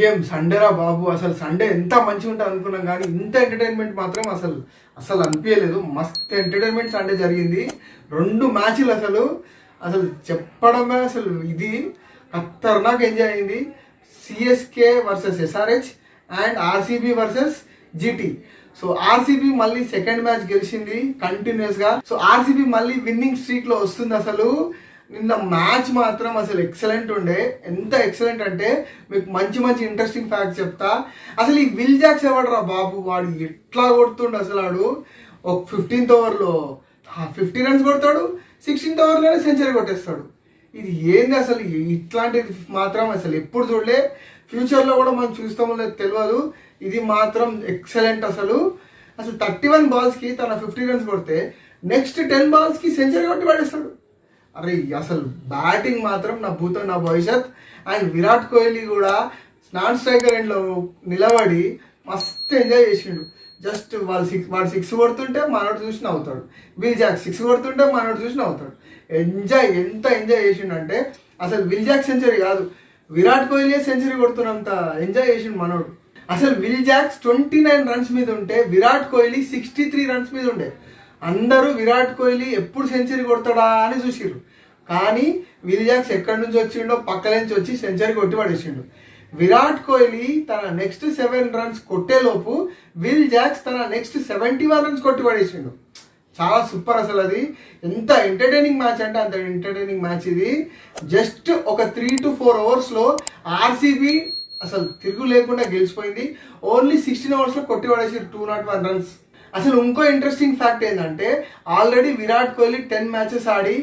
ఏం సండేరా బాబు, అసలు సండే ఎంత మంచిగా ఉంటుంది అనుకున్నాం కానీ ఇంత ఎంటర్టైన్మెంట్ మాత్రం అసలు అసలు అనిపించలేదు. మస్తు ఎంటర్టైన్మెంట్ సండే జరిగింది. 2 మ్యాచ్లు అసలు అసలు చెప్పడమే అసలు ఇది ఖతర్నాక్ ఎంజాయ్ అయింది. CSK versus SRH and RCB versus GT. So RCB మళ్ళీ సెకండ్ మ్యాచ్ గెలిచింది కంటిన్యూస్గా. సో ఆర్సీబీ మళ్ళీ విన్నింగ్ స్ట్రీక్లో వస్తుంది. అసలు నిన్న మ్యాచ్ మాత్రం అసలు ఎక్సలెంట్ ఉండే. ఎంత ఎక్సలెంట్ అంటే మీకు మంచి మంచి ఇంట్రెస్టింగ్ ఫ్యాక్ట్స్ చెప్తా. అసలు ఈ విల్ జాక్స్ ఎవడరా బాబు, వాడు ఎట్లా కొడుతుండు అసలు. వాడు ఒక 15th ఓవర్లో 50 runs కొడతాడు, 16th ఓవర్లోనే సెంచరీ కొట్టేస్తాడు. ఇది ఏంది అసలు, ఇట్లాంటిది మాత్రం అసలు ఎప్పుడు చూడలే. ఫ్యూచర్లో కూడా మనం చూస్తామో లేదు తెలియదు. ఇది మాత్రం ఎక్సలెంట్. అసలు 31 balls-కి తన 50 runs కొడితే నెక్స్ట్ 10 balls-కి సెంచరీ కొట్టి పడేస్తాడు. అరే అసలు బ్యాటింగ్ మాత్రం నా భూతం నా భవిష్యత్. అండ్ విరాట్ కోహ్లీ కూడా నాన్ స్ట్రైకర్ ఎండ్లో నిలబడి మస్తు ఎంజాయ్ చేసిండు. జస్ట్ వాడు 6 కొడుతుంటే మనోడు చూసి నవ్వుతాడు. విల్ జాక్ 6 కొడుతుంటే మనోడు చూసి నవ్వుతాడు. ఎంత ఎంజాయ్ చేసిండు అంటే అసలు విల్ జాక్ సెంచరీ కాదు, విరాట్ కోహ్లీ సెంచరీ కొడుతున్నంత ఎంజాయ్ చేసిండు మనోడు. అసలు విల్ జాక్స్ 29 runs మీద ఉంటే విరాట్ కోహ్లీ 63 runs మీద ఉండే. అందరూ విరాట్ కోహ్లీ ఎప్పుడు సెంచరీ కొడతాడా అని చూసిర్రు. కానీ విల్ జాక్స్ ఎక్కడి నుంచి వచ్చిండో పక్కల నుంచి వచ్చి సెంచరీ కొట్టి పడేసిండు. విరాట్ కోహ్లీ తన నెక్స్ట్ 7 runs కొట్టేలోపు విల్ జాక్స్ తన నెక్స్ట్ 71 runs కొట్టి పడేసిండు. చాలా సూపర్. అసలు అది ఎంత ఎంటర్టైనింగ్ మ్యాచ్ అంటే అంత ఎంటర్టైనింగ్ మ్యాచ్ ఇది. జస్ట్ ఒక 3 to 4 hours-లో ఆర్సీబీ అసలు తిరుగు లేకుండా గెలిచిపోయింది. ఓన్లీ 16 hours-లో కొట్టి పడేసి 201 runs. అసలు ఇంకో ఇంట్రెస్టింగ్ ఫ్యాక్ట్ ఏంటంటే ఆల్రెడీ విరాట్ కోహ్లీ 10 matches ఆడి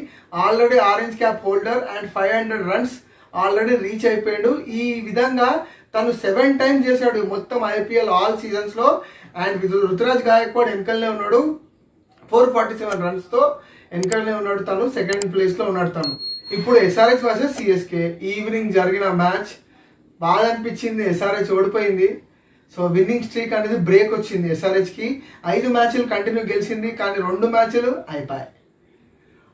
already orange cap holder and 500 runs already reach అయిపోయాడు. ఈ విధంగా తను 7 times చేశాడు మొత్తం ఐపీఎల్ ఆల్ సీజన్స్లో. అండ్ రుతురాజ్ గాయక్వాడ్ వెనకలనే ఉన్నాడు 447 runs-తో వెనకలనే ఉన్నాడు. తను సెకండ్ ప్లేస్లో ఉన్నాడు. తను ఇప్పుడు ఎస్ఆర్హెచ్ వర్సెస్ సిఎస్కే ఈవినింగ్ జరిగిన మ్యాచ్ బాగా అనిపించింది. ఎస్ఆర్హెచ్ ఓడిపోయింది. సో విన్నింగ్ స్ట్రీక్ అనేది బ్రేక్ వచ్చింది ఎస్ఆర్హెచ్కి. 5 matches కంటిన్యూ గెలిచింది, కానీ 2 matches అయిపోయాయి.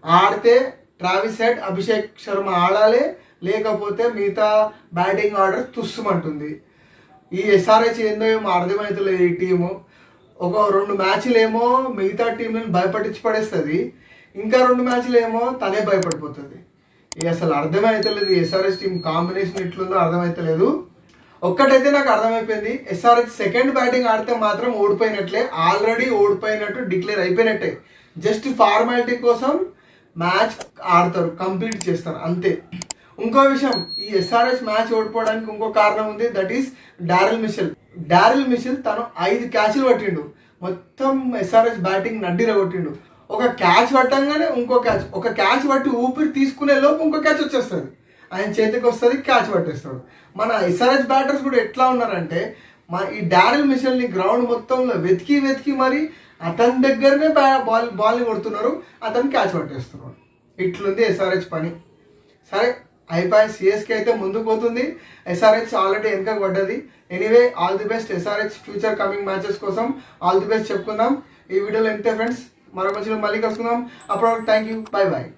ఆడితే ట్రావిస్ హెడ్, అభిషేక్ శర్మ ఆడాలి, లేకపోతే మిగతా బ్యాటింగ్ ఆర్డర్ తుస్సుమంటుంది. ఈ ఎస్ఆర్హెచ్ ఏందో ఏమో అర్థమవుతలేదు. ఈ టీము ఒక 2 matches ఏమో మిగతా టీంలను భయపట్టించి పడేస్తుంది, ఇంకా 2 matches ఏమో తనే భయపడిపోతుంది. ఇది అసలు అర్థమవుతలేదు. ఎస్ఆర్హెచ్ టీం కాంబినేషన్ ఎట్లుందో అర్థమవుతలేదు. ఒక్కటైతే నాకు అర్థమైపోయింది, ఎస్ఆర్హెచ్ సెకండ్ బ్యాటింగ్ ఆడితే మాత్రం ఓడిపోయినట్లే, ఆల్రెడీ ఓడిపోయినట్టు డిక్లేర్ అయిపోయినట్టే. జస్ట్ ఫార్మాలిటీ కోసం మ్యాచ్ ఆడతారు, కంప్లీట్ చేస్తారు అంతే. ఇంకో విషయం, ఈ ఎస్ఆర్హెచ్ మ్యాచ్ ఓడిపోవడానికి ఇంకో కారణం ఉంది. దట్ ఈస్ డారెల్ మిషెల్ తను 5 catches పట్టిండు. మొత్తం ఎస్ఆర్హెచ్ బ్యాటింగ్ నడ్డిర కొట్టిండు. ఒక క్యాచ్ పట్టంగానే ఇంకో క్యాచ్, ఒక క్యాచ్ పట్టి ఊపిరి తీసుకునే లోపు ఇంకో క్యాచ్ వచ్చేస్తుంది, ఆయన చేతికి వస్తుంది, క్యాచ్ పట్టేస్తాడు. మన ఎస్ఆర్హెచ్ బ్యాటర్స్ కూడా ఎట్లా ఉన్నారంటే ఈ డారెల్ మిషెల్ని గ్రౌండ్ మొత్తంలో వెతికి మరి అతని దగ్గరనే బాల్ని కొడుతున్నారు, అతను క్యాచ్ పట్టేస్తున్నారు. ఇట్లుంది ఎస్ఆర్హెచ్ పని. సరే అయిపోయి సిఎస్కే అయితే ముందుకు పోతుంది, ఎస్ఆర్హెచ్ ఆల్రెడీ వెనక పడ్డది. Anyway all the best SRH future coming matches కోసం ఆల్ ది బెస్ట్ చెప్పుకుందాం. ఈ వీడియోలో ఎంతే ఫ్రెండ్స్, మరో మంచిలో మళ్ళీ కలుసుకుందాం. అప్పుడు థ్యాంక్ యూ, బై బాయ్.